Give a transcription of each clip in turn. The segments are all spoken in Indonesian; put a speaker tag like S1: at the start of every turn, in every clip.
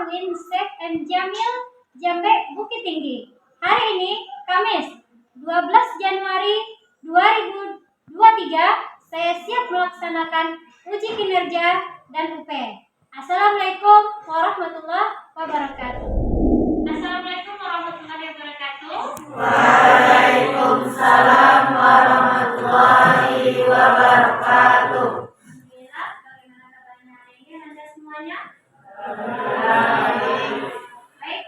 S1: Alwin, Syekh and Jamil, Jambe, Bukit Tinggi. Hari ini, Kamis, 12 Januari 2023, saya siap melaksanakan uji kinerja dan UP. Assalamualaikum warahmatullahi wabarakatuh. Assalamualaikum warahmatullahi wabarakatuh.
S2: Waalaikumsalam warahmatullahi wabarakatuh.
S1: Alhamdulillah, bagaimana kabarnya hari ini Anda semuanya? Baik,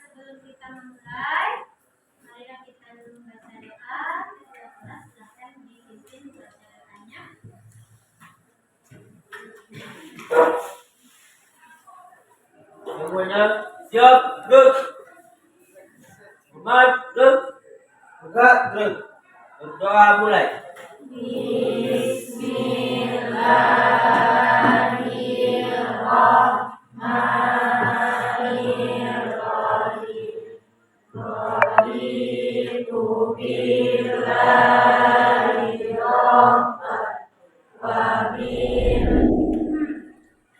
S1: sebelum kita memulai, marilah kita dulu membaca doa. Silakan dipimpin baca doanya.
S2: Semuanya siap, gerak. Hormat, gerak. Tegak, gerak. Berdoa mulai.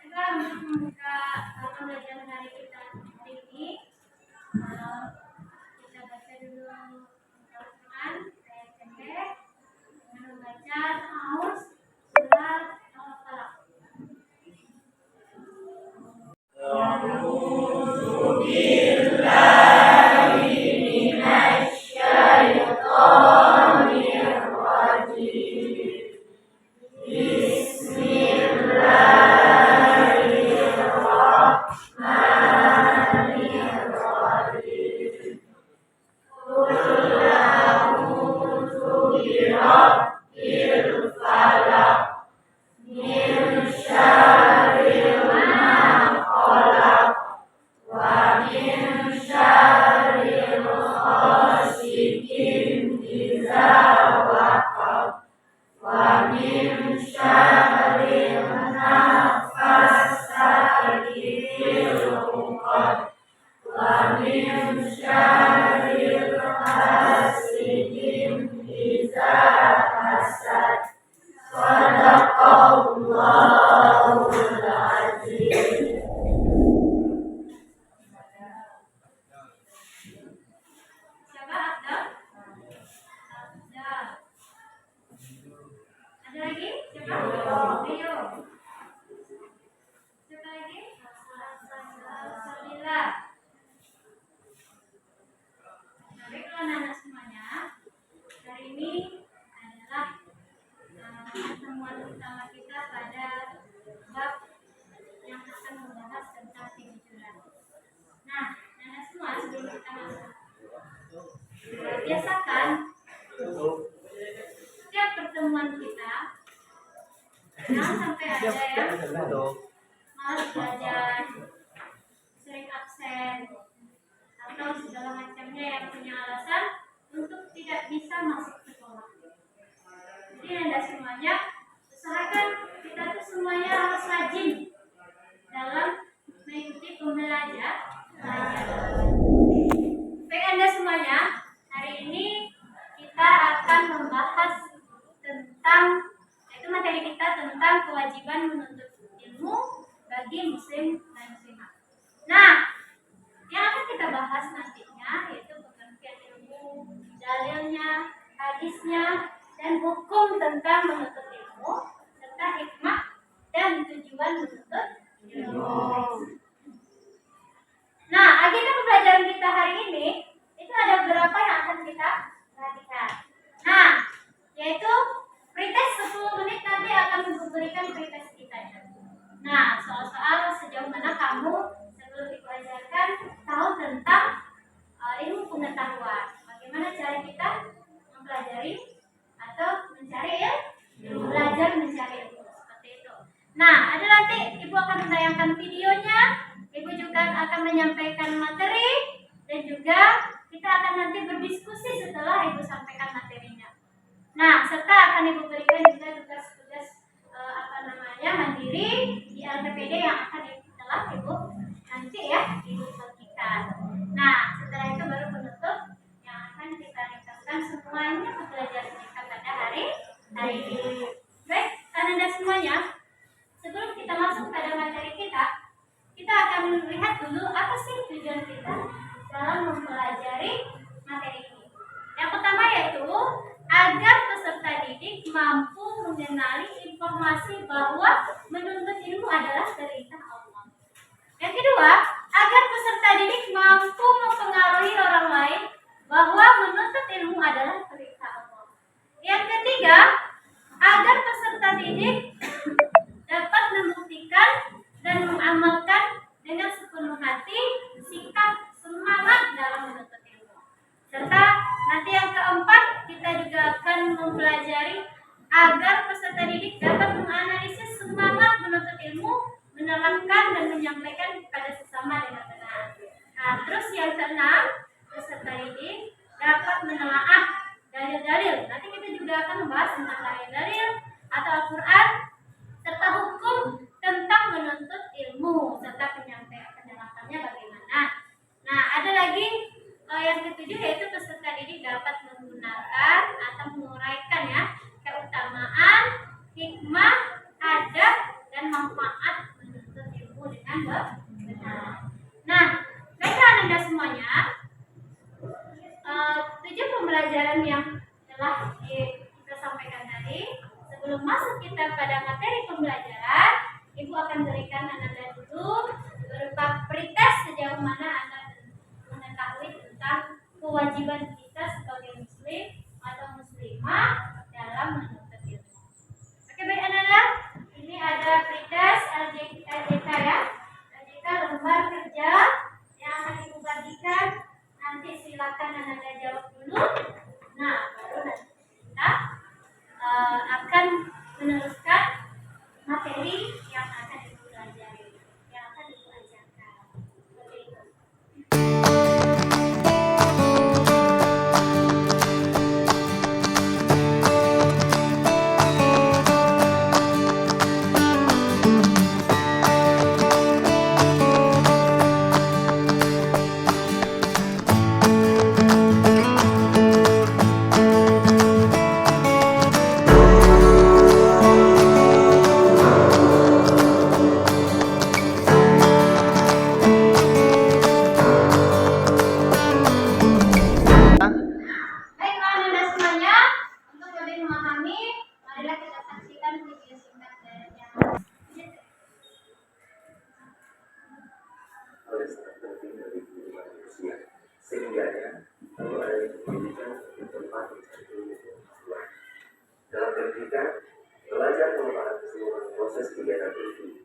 S1: Kita untuk membuka pembelajaran hari kita hari ini, kita baca dulu Al-Quran ayat pendek dengan membaca Ta'awuz surat Al-Falaq. Siapa? Abdul? Ada lagi? Siapa? Ayo. Siapa lagi? Alhamdulillah. Baiklah anak-anak semuanya, hari ini adalah pertemuan utama kita pada bab yang akan membahas tentang kejujuran. Nah, anak semua, sebelum kita masuk, biasakan setiap pertemuan kita jangan sampai ada yang malas belajar, sering absen, atau segala macamnya yang punya alasan untuk tidak bisa masuk ke sekolah. Jadi Anda semuanya usahakan kita tuh semuanya harus rajin dalam mengikuti pembelajaran. Baik Anda semuanya, hari ini kita akan membahas tentang, yaitu materi kita tentang kewajiban menuntut ilmu bagi muslim dan muslimah. Nah, yang akan kita bahas nantinya yaitu pengertian ilmu, dalilnya, hadisnya, dan hukum tentang menuntut ilmu, serta hikmah dan tujuan menuntut ilmu. Nah, agenda pembelajaran kita hari ini itu ada beberapa yang akan kita perhatikan. Nah, yaitu pretest 10 menit nanti akan memberikan pretest kita. Nah, soal-soal sejauh mana kamu sebelum dipelajarkan tahu tentang ilmu pengetahuan. Bagaimana cara kita mempelajari atau mencari ilmu, belajar mencari ilmu seperti itu. Nah, ada nanti Ibu akan menayangkan videonya, Ibu juga akan menyampaikan materi, dan juga kita akan nanti berdiskusi setelah Ibu sampaikan materinya. Nah, serta akan Ibu berikan juga tugas-tugas mandiri di LPPD yang akan telah Ibu nanti ya Ibu bagikan. Nah, setelah itu baru penutup yang akan kita ringkaskan semuanya pembelajaran kita pada hari ini. Baik, Anda semuanya, sebelum kita masuk pada materi kita, melihat dulu apa sih tujuan kita dalam mempelajari materi ini. Yang pertama yaitu agar peserta didik mampu mengenali informasi bahwa menuntut ilmu adalah perintah Allah. Yang kedua, agar peserta didik mampu mempengaruhi orang lain bahwa menuntut ilmu adalah perintah Allah. Yang ketiga, agar peserta didik dapat membuktikan dan mengamalkan dengan sepenuh hati sikap semangat dalam menuntut ilmu. Serta nanti yang keempat, kita juga akan mempelajari agar peserta didik dapat menganalisis semangat menuntut ilmu, menerapkan dan menyampaikan kepada sesama dengan benar. Nah, terus yang keenam, peserta didik dapat menelaah dalil-dalil. Nanti kita juga akan membahas tentang dalil-dalil atau Al-Quran serta hukum tentang menuntut ilmu serta penjelasannya bagaimana. Nah, ada lagi yang ketujuh yaitu peserta didik dapat menggunakan atau menguraikan ya keutamaan, hikmah, adab dan manfaat menuntut ilmu dengan benar. Nah, baiklah Anda semuanya, tujuh pembelajaran yang telah kita sampaikan tadi. Sebelum masuk kita pada materi pembelajaran, Ibu akan berikan Anda dulu berupa pretest sejauh mana Anda mengetahui tentang kewajiban kita sebagai muslim atau muslimah dalam menuntut ilmu. Oke, baik anak-anak, ini ada pretest LJK ya, LJK lembar kerja yang akan Ibu bagikan. Nanti silakan Anda jawab dulu. Nah, baru nanti kita akan meneruskan materi yang akan Ibu pelajari, yang akan Ibu ajarkan. Seperti itu. Baiklah Anda semuanya, untuk lebih memahami, marilah kita saksikan video singkat dari yang
S3: oleh sangat penting bagi kehidupan manusia, sehingga mulai pendidikan di tempat mencari ilmu pengetahuan. Dalam pendidikan, belajar merupakan keseluruhan proses kegiatan itu.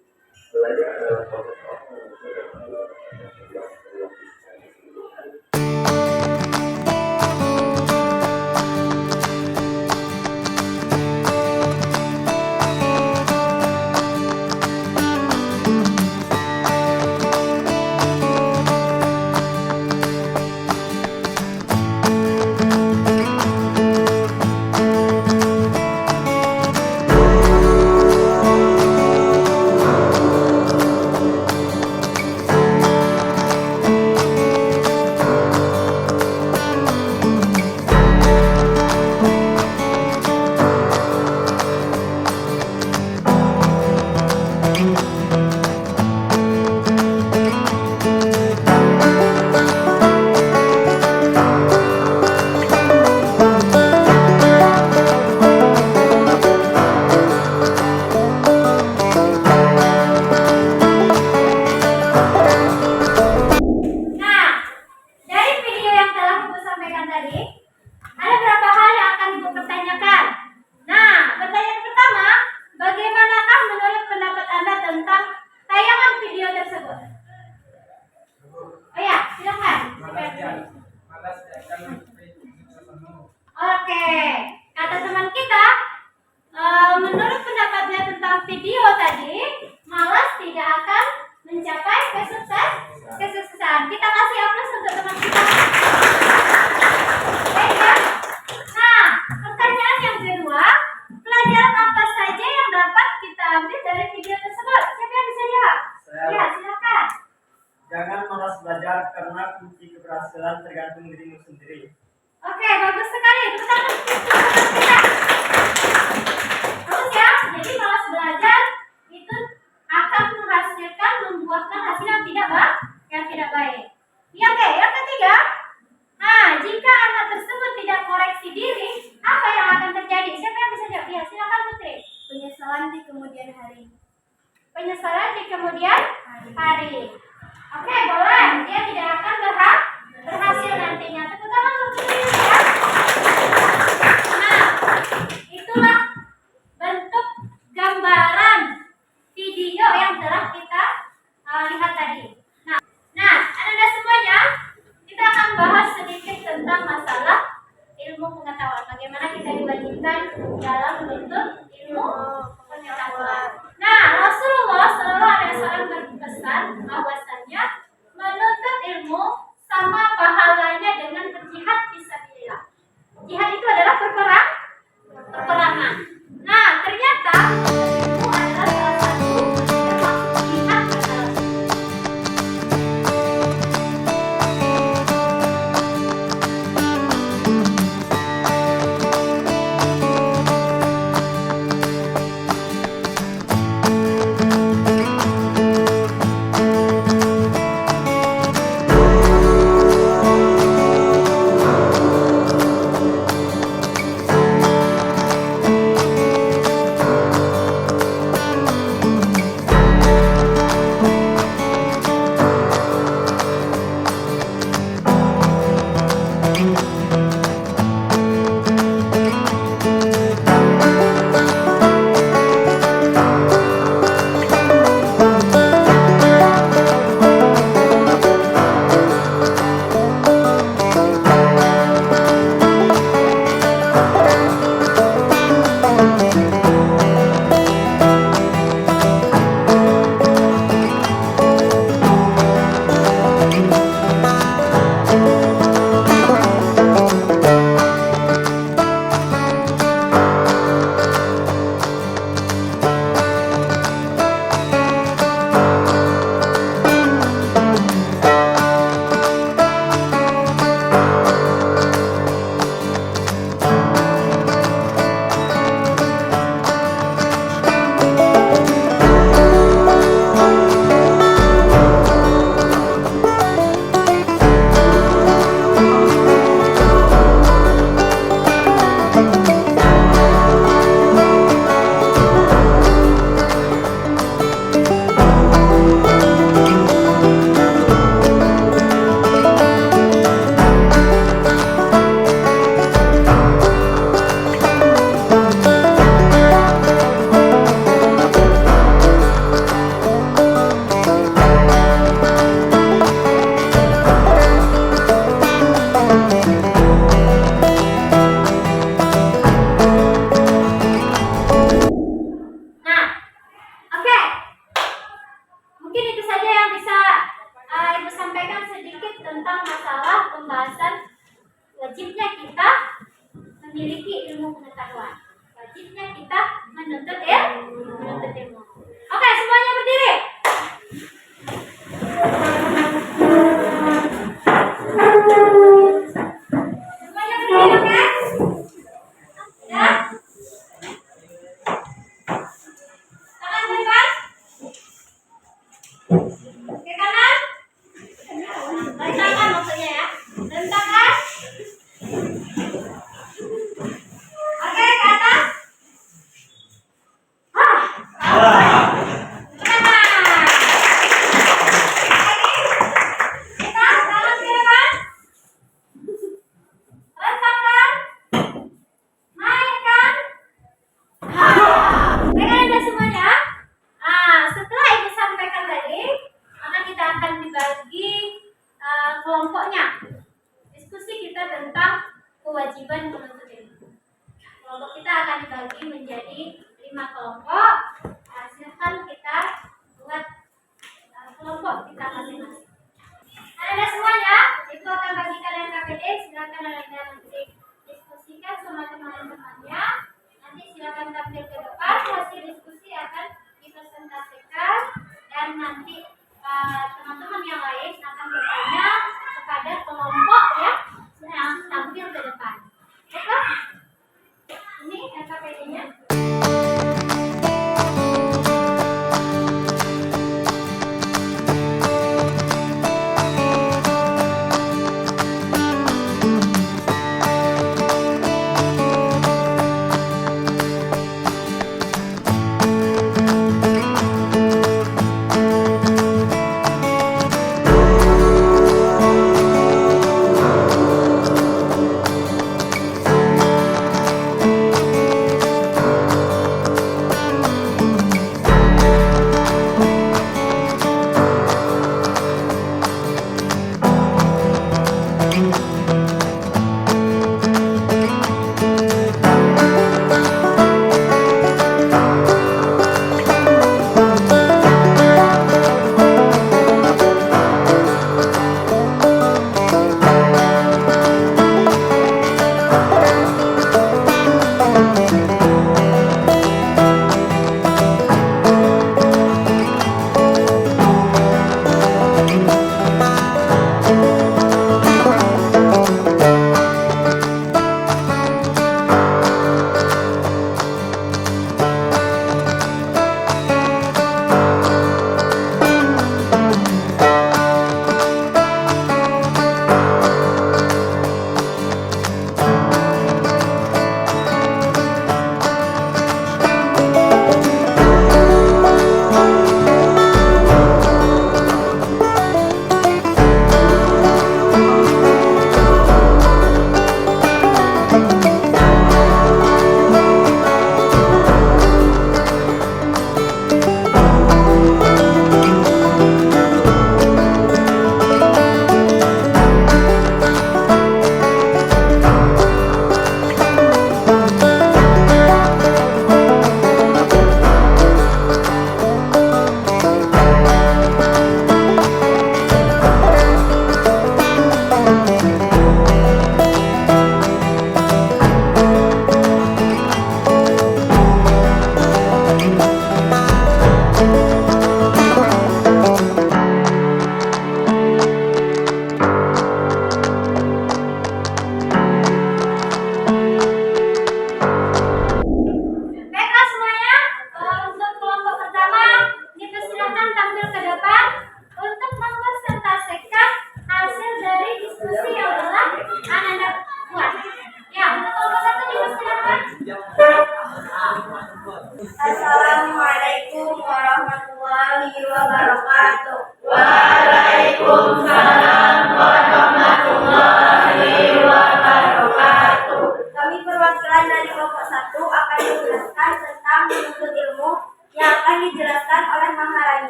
S3: Belajar adalah proses orang yang mencoba melakukan dan membuat perilaku secara keseluruhan.
S2: belajar karena kunci keberhasilan tergantung dirimu sendiri.
S1: Oke, bagus sekali. Tepuk tangan untuk kita. Bagus ya. Jadi malas belajar itu akan menghasilkan membuahkan hasil yang tidak baik. Yang ketiga, jika anak tersebut tidak koreksi diri, apa yang akan terjadi? Siapa yang bisa jawab? Ya, silakan Putri.
S4: Penyesalan di kemudian hari.
S1: Penyesalan di kemudian hari. Oke, boleh. Dia tidak akan berhasil nantinya. Tepuk tangan untuk Putri ya. Nah, itulah bentuk gambaran video yang telah kita lihat tadi. Nah, anak-anak semuanya, kita akan bahas sedikit tentang masalah ilmu pengetahuan. Bagaimana kita diwajibkan dalam menuntut ilmu pengetahuan. Nah, Rasulullah SAW berpesan bahwasannya menuntut ilmu sama pahalanya dengan berjihad fisabilillah. Jihad itu adalah peperangan. Nah, ternyata ilmu adalah salah satu termasuk jihad adalah. wajibnya kita memiliki ilmu pengetahuan. Wajibnya kita menuntut ilmu. Oke, semuanya berdiri. Semuanya berdiri, oke? Ya? Tangan ke depan. Ke kanan. Rentangkan maksudnya ya. Rentangkan. Oke, ke atas. Kelompoknya diskusi kita tentang kewajiban menuntut ilmu. Kelompok kita akan dibagi menjadi 5 kelompok. Silahkan kita buat kelompok kita masing-masing. Ada semuanya, itu akan bagi kalian KPD. Silakan anda nanti diskusikan sama teman-temannya. Nanti silakan tampil ke depan. Hasil diskusi akan dipresentasikan dan nanti teman-teman yang lain akan bertanya kepada kelompok yang tampil ke depan. Oke? Ini LKPD-nya.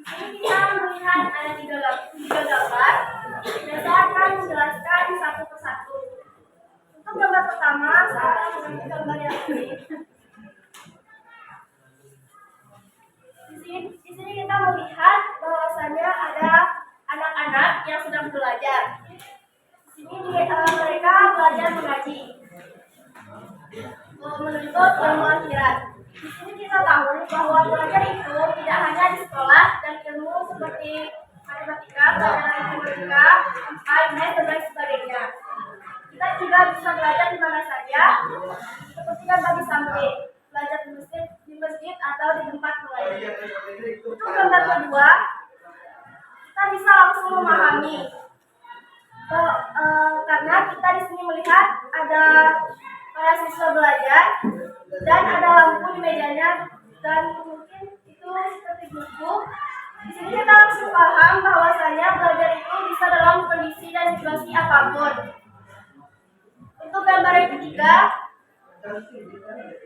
S4: Di sini kita melihat ada tiga gambar dan saya akan menjelaskan satu persatu. Untuk gambar pertama, saya akan mengambil gambar yang ini. Di sini kita melihat bahwasanya ada anak-anak yang sedang belajar. Di sini mereka belajar mengaji, menuntut ilmu akhirat. Di sini kita tahu bahwa belajar itu tidak hanya di sekolah dan ilmu seperti matematika, pelajaran informatika, IMET dan lain sebagainya. Kita juga bisa belajar di mana saja, seperti yang tadi sampai belajar di masjid atau di tempat lain. Untuk gambar kedua, kita bisa langsung memahami karena kita di sini melihat ada para siswa belajar dan ada lampu di mejanya dan mungkin itu seperti buku. Di sini kita langsung paham bahwasanya belajar itu bisa dalam kondisi dan situasi apapun. Untuk gambar yang ketiga,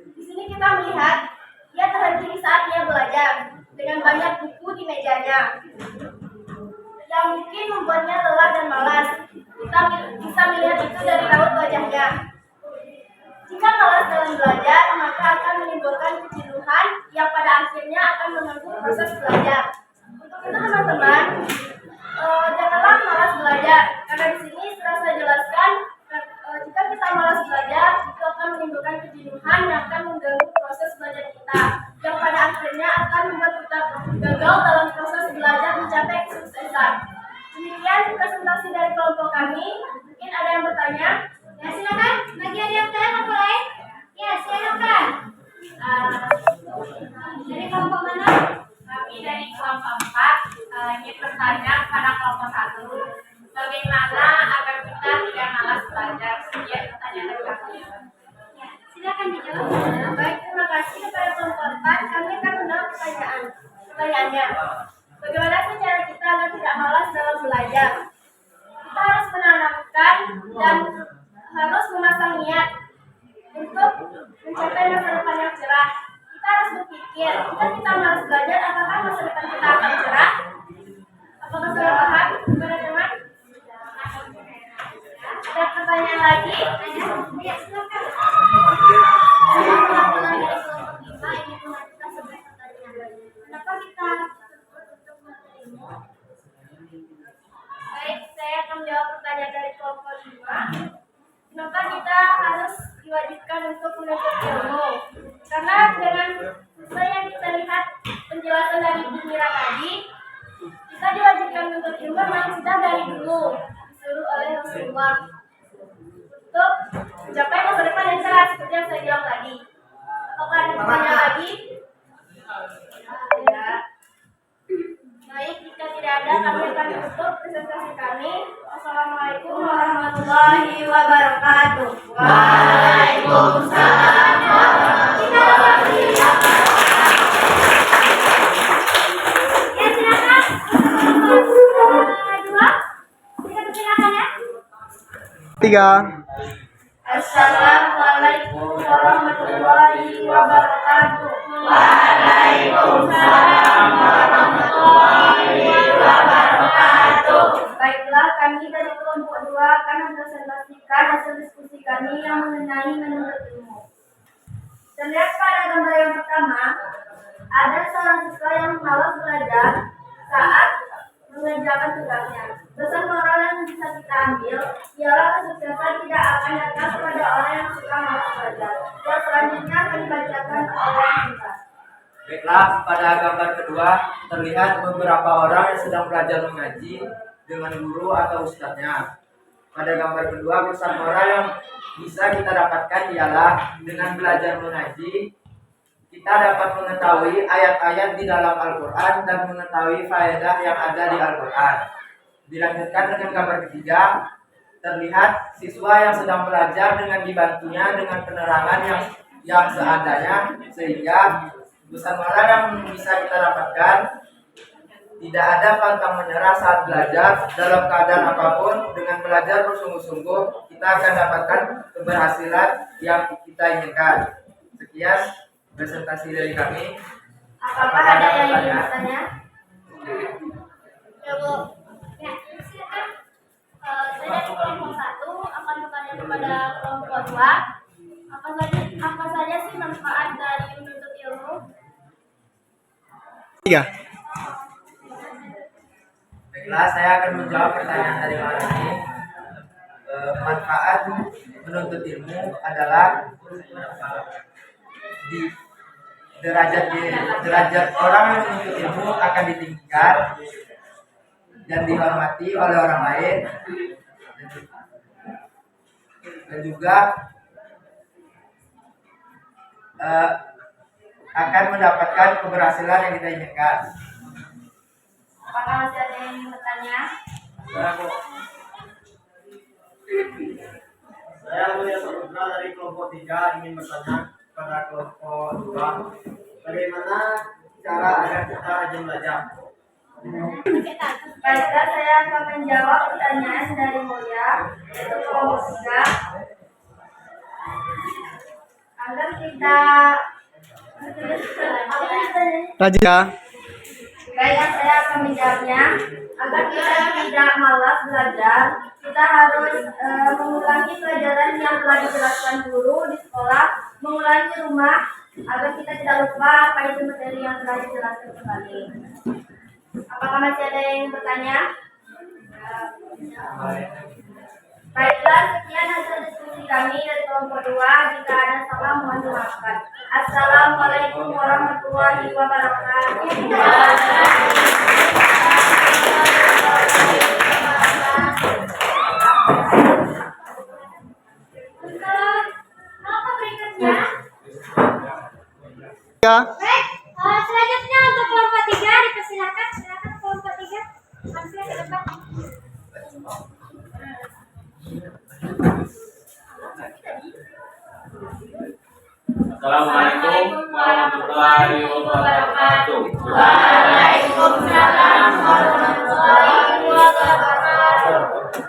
S4: di sini kita melihat dia terhenti di saat dia belajar dengan banyak buku di mejanya yang mungkin membuatnya lelah dan malas. Kita bisa melihat itu dari raut wajahnya. Jika malas dalam belajar, maka akan menimbulkan kejenuhan yang pada akhirnya akan mengganggu proses belajar. Untuk itu teman-teman, janganlah malas belajar, karena di sini sudah saya jelaskan, jika kita malas belajar, itu akan menimbulkan kejenuhan yang akan mengganggu proses belajar kita, yang pada akhirnya akan membuat kita gagal dalam proses belajar mencapai kesuksesan. Demikian presentasi dari kelompok kami. Mungkin ada yang bertanya?
S1: Ya silakan, bagi ada yang bertanya mulai. Ya silakan. Dari kelompok mana?
S5: Kami dari kelompok 4 ingin bertanya pada kelompok 1, bagaimana agar kita tidak malas belajar? Ya, pertanyaan dari kami.
S1: Ya, silakan dijawab.
S4: Baik, terima kasih kepada kelompok 4. Kami akan menjawab pertanyaannya. Bagaimana sih cara kita agar tidak malas dalam belajar? Kita harus menanamkan dan harus memasang niat untuk mencapai masa depan yang cerah. Kita harus berpikir, jika kita malas belajar, apakah masa depan kita akan cerah? Apakah sudah paham, teman-teman? Ada pertanyaan lagi?
S1: Ya silakan. Kenapa kita untuk menerima?
S4: Baik, saya akan menjawab pertanyaan dari kelompok 5. Kenapa kita harus diwajibkan untuk menuntut ilmu? Karena dengan yang kita lihat penjelasan dari Bu Mira tadi, kita diwajibkan menuntut ilmu memang sudah dari dulu disuruh oleh Rasulullah untuk mencapai masa depan yang cerah seperti yang saya bilang tadi. Apakah ada pertanyaan lagi? Ya. Baik, jika tidak ada, kami akan tutup presentasi kami. Wassalamualaikum warahmatullahi wabarakatuh.
S5: Waalaikumsalam warahmatullahi wabarakatuh.
S1: Ya silakan. Dua. Kita persilakan ya.
S2: 3.
S4: Assalamualaikum warahmatullahi wabarakatuh.
S5: Waalaikumsalam warahmatullahi wabarakatuh.
S4: Baiklah, kami dari kelompok 2 akan mempresentasikan hasil diskusi kami yang mengenai menuntut ilmu. Terlihat pada gambar yang pertama, ada seorang siswa yang malas belajar saat mengerjakan tugasnya. Pesan moral yang bisa kita ambil ialah kesuksesan tidak akan datang kepada orang yang suka malas belajar. Dan selanjutnya akan dibacakan oleh kita.
S2: Baiklah, pada gambar kedua terlihat beberapa orang yang sedang belajar mengaji dengan guru atau ustadznya. Pada gambar kedua, pesan moral yang bisa kita dapatkan ialah dengan belajar mengaji, kita dapat mengetahui ayat-ayat di dalam Al-Quran dan mengetahui faedah yang ada di Al-Quran. Dilanjutkan dengan gambar ketiga, terlihat siswa yang sedang belajar dengan dibantunya dengan penerangan yang seadanya, sehingga pesan moral yang bisa kita dapatkan, tidak ada pantang menyerah saat belajar dalam keadaan apapun. Dengan belajar bersungguh-sungguh, kita akan dapatkan keberhasilan yang kita inginkan. Sekian presentasi dari kami.
S4: Apakah ada yang ingin bertanya?
S2: Oke. Baiklah, saya akan menjawab pertanyaan dari Pak ini. Manfaat menuntut ilmu adalah di derajat orang yang menuntut ilmu akan ditinggikan dan dihormati oleh orang lain, dan juga akan mendapatkan keberhasilan yang kita inginkan.
S4: Apakah masih ada yang ingin bertanya?
S6: Saya Mulia Saputra dari kelompok 3 ingin bertanya kepada kelompok 2, bagaimana cara agar kita rajin belajar?
S4: Baiklah, saya akan menjawab pertanyaan dari Mulia, yaitu kelompok 3. Agar kita
S7: Rajin ya.
S4: Baiklah, saya akan menjawabnya. Agar kita tidak malas belajar, kita harus mengulangi pelajaran yang telah dijelaskan guru di sekolah, mengulangi di rumah, agar kita tidak lupa apa itu materi yang telah dijelaskan kembali. Apakah masih ada yang ingin bertanya? Baiklah, sekian hasil diskusi kami dari kelompok 2. Jika ada salah, mohon dimaafkan. Assalamualaikum warahmatullahi wabarakatuh.
S1: Apa berikutnya?
S7: Ya.
S1: Baik, selanjutnya untuk kelompok 3 dipersilakan. Silakan kelompok 3. Langsung ke depan.
S8: Assalamualaikum warahmatullahi wabarakatuh.
S4: Waalaikumsalam warahmatullahi wabarakatuh.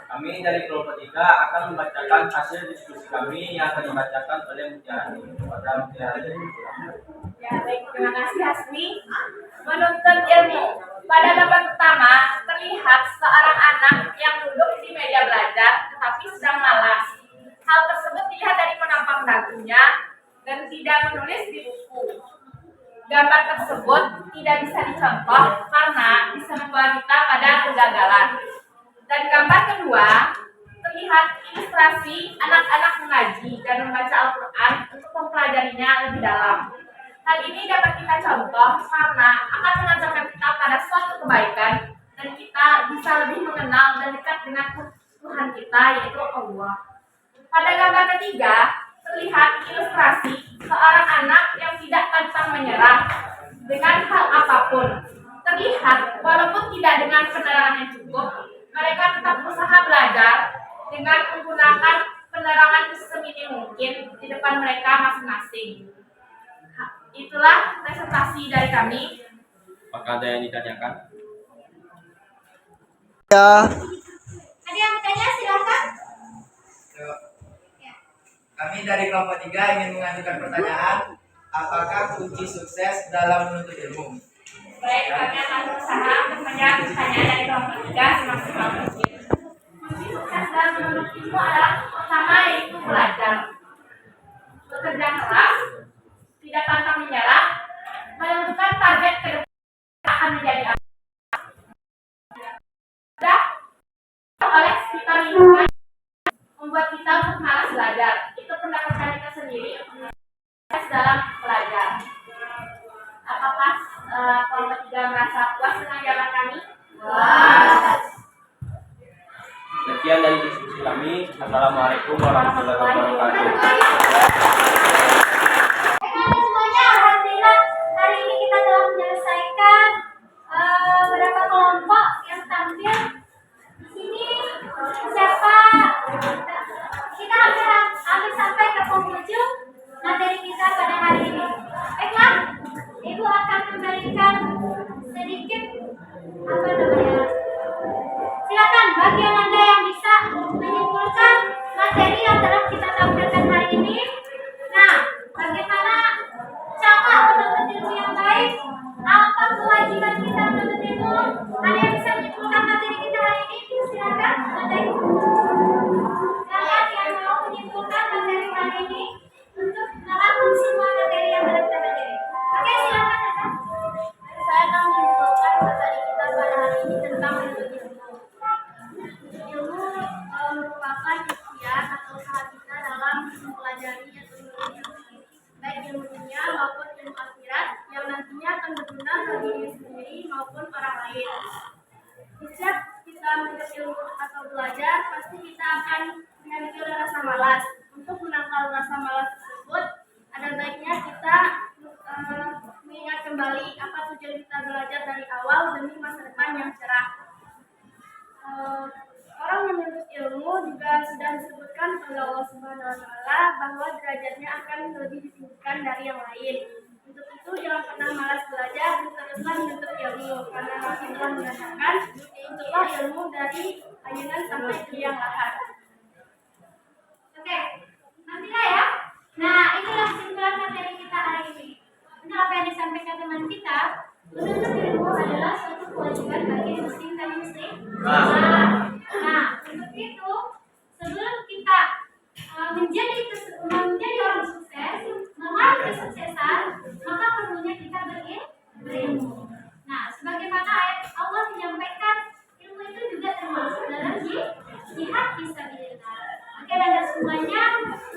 S8: Kami dari kelompok 3 akan membacakan hasil diskusi kami yang akan dibacakan oleh Mutiara pada Mutiara.
S5: Ya, baik, terima kasih Hasmi. Menuntut ilmu. Pada gambar pertama, terlihat seorang anak yang duduk di meja belajar tetapi sedang malas. Hal tersebut dilihat dari penampang dagunya dan tidak menulis di buku. Gambar tersebut tidak bisa dicontoh karena bisa membawa kita pada kegagalan. Dan gambar kedua, terlihat ilustrasi anak-anak mengaji dan membaca Al-Quran untuk mempelajarinya lebih dalam. Hal ini dapat kita contoh karena akan mengajarkan kita pada suatu kebaikan dan kita bisa lebih mengenal dan dekat dengan Tuhan kita, yaitu Allah. Pada gambar ketiga, terlihat ilustrasi seorang anak yang tidak pantang menyerah dengan hal apapun. Terlihat walaupun tidak dengan penerangan yang cukup, mereka tetap berusaha belajar dengan menggunakan penerangan seminim mungkin di depan mereka masing-masing. Itulah presentasi dari kami.
S8: Apakah ada yang ditanyakan?
S7: Ya.
S1: Ada yang bertanya? Silakan.
S2: Kami dari kelompok 3 ingin mengajukan pertanyaan, apakah kunci sukses dalam menuntut ilmu?
S5: Baik, kami akan berusaha untuk menjawab pertanyaan dari kelompok 3 semaksimal mungkin. Kunci sukses dalam menuntut ilmu adalah pertama yaitu belajar, bekerja keras, tidak pantang menyerah, menentukan target ke depan akan menjadi apa. Oleh sekitar lingkungan membuat kita untuk malas belajar. Itu pendapat kita sendiri untuk dalam belajar. Apakah kelompok 3 merasa puas dengan jawaban kami?
S4: Puas.
S8: Sekian dari diskusi kami. Assalamualaikum warahmatullahi wabarakatuh.
S1: Baiklah semuanya, alhamdulillah hari ini kita telah menyelesaikan beberapa kelompok yang tampil. Di sini siapa kita hampir sampai ke penghujung materi kita pada hari ini. Baiklah, Ibu akan memberikan sedikit silakan bagi Anda yang bisa menyimpulkan materi yang telah kita tampilkan hari ini.
S4: Setiap kita menuntut ilmu atau belajar, pasti kita akan memiliki rasa malas. Untuk menangkal rasa malas tersebut, ada baiknya kita mengingat kembali apa tujuan kita belajar dari awal demi masa depan yang cerah. Orang yang menuntut ilmu juga sudah disebutkan oleh Allah Subhanahu wa Ta'ala bahwa derajatnya akan lebih ditinggikan dari yang lain. Untuk itu jangan pernah malas belajar dan teruslah menuntut ilmu, karena Rasulullah mengatakan, "Tuntutlah ilmu dari ayunan sampai tiang lahat."
S1: Oke, nantilah ya. Nah, itulah kesimpulan materi kita hari ini. Untuk apa yang disampaikan teman kita, menuntut ilmu adalah suatu kewajiban bagi muslim dan muslim. Nah, untuk itu, sebelum kita menjadi orang sukses, meraih kesuksesan, maka perlunya kita berilmu. Nah, sebagaimana ayat Allah menyampaikan, ilmu itu juga termasuk dalam jihad fisabilillah. Oke, dan semuanya,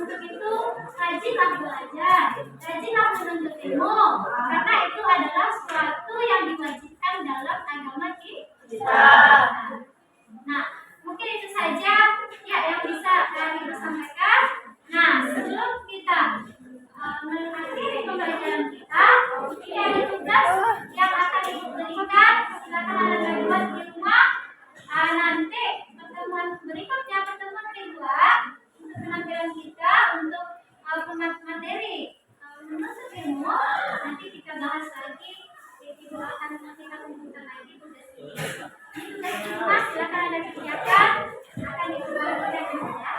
S1: untuk itu rajinlah belajar, rajinlah menuntut ilmu, karena itu adalah suatu yang diwajibkan dalam agama kita. Nah, mungkin itu saja ya yang bisa kami sampaikan. Nah, sebelum kita mengakhiri pembelajaran kita, ini ada tugas yang akan diberikan. Silakan anda buat di rumah. Nanti pertemuan berikutnya, pertemuan kedua untuk penampilan kita untuk materi menuntut ilmu. Nanti kita bahas lagi. Ibu akan kita kumpulkan lagi tugas ini. Ini tugas di rumah, silakan anda kerjakan. Akan dibagikan ya.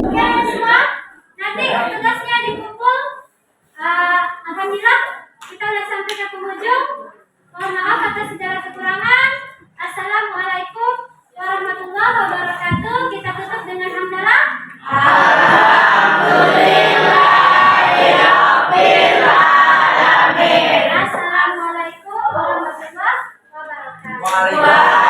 S1: Oke semua, nanti tugasnya dikumpul. Alhamdulillah kita sudah sampai ke penghujung. Mohon maaf atas segala kekurangan. Assalamualaikum warahmatullahi wabarakatuh. Kita tutup dengan hamdalah. Assalamualaikum warahmatullahi wabarakatuh.
S2: Waalaikumsalam.